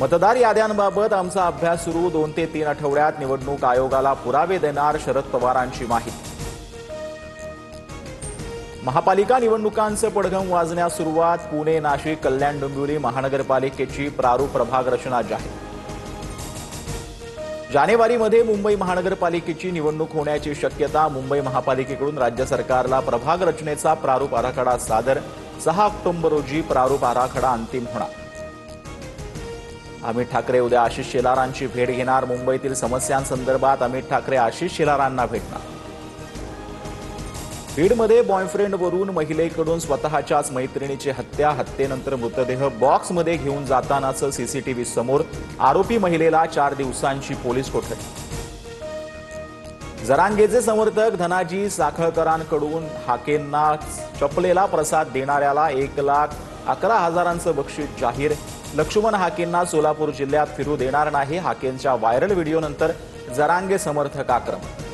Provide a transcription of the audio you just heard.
मतदार याद्यांबाबत आमचा अभ्यास सुरू 2 ते 3 आठवड्यात निवडणूक आयोगाला पुरावे देणार शरद पवारांची माहिती। महापालिका निवडणुकांचं पडघम वाजण्यास सुरुवात। पुणे, नाशिक, कल्याण, डोंबिवली महानगरपालिकेची प्रारूप प्रभाग रचना जाहीर। जानेवारीमध्ये मुंबई महानगरपालिकेची निवडणूक होण्याची शक्यता। मुंबई महापालिकेकडून राज्य सरकारला प्रभाग रचनेचा प्रारूप आराखडा सादर। 6 ऑक्टोबर रोजी प्रारूप आराखडा अंतिम होणार। अमित ठाकरे उद्या आशिष शेलारांची भेट घेणार। मुंबईतील समस्यांसंदर्भात अमित ठाकरे आशिष शेलारांना भेटणार। बीडमध्ये बॉयफ्रेंडवरून महिलेकडून स्वतःच्याच मैत्रिणीची हत्या। हत्येनंतर मृतदेह बॉक्समध्ये घेऊन जातानाचं सीसीटीव्ही समोर। आरोपी महिलेला 4 दिवसांची पोलीस कोठडी। जरांगेचे समर्थक धनाजी साखळकरांकडून हाकेंना चपलेला प्रसाद देणाऱ्याला 1,11,000चं बक्षीस जाहीर। लक्ष्मण हाकेंना सोलापूर जिल्ह्यात फिरू देणार नाही। हाकेंच्या व्हायरल व्हिडिओनंतर जरांगे समर्थक आक्रमक।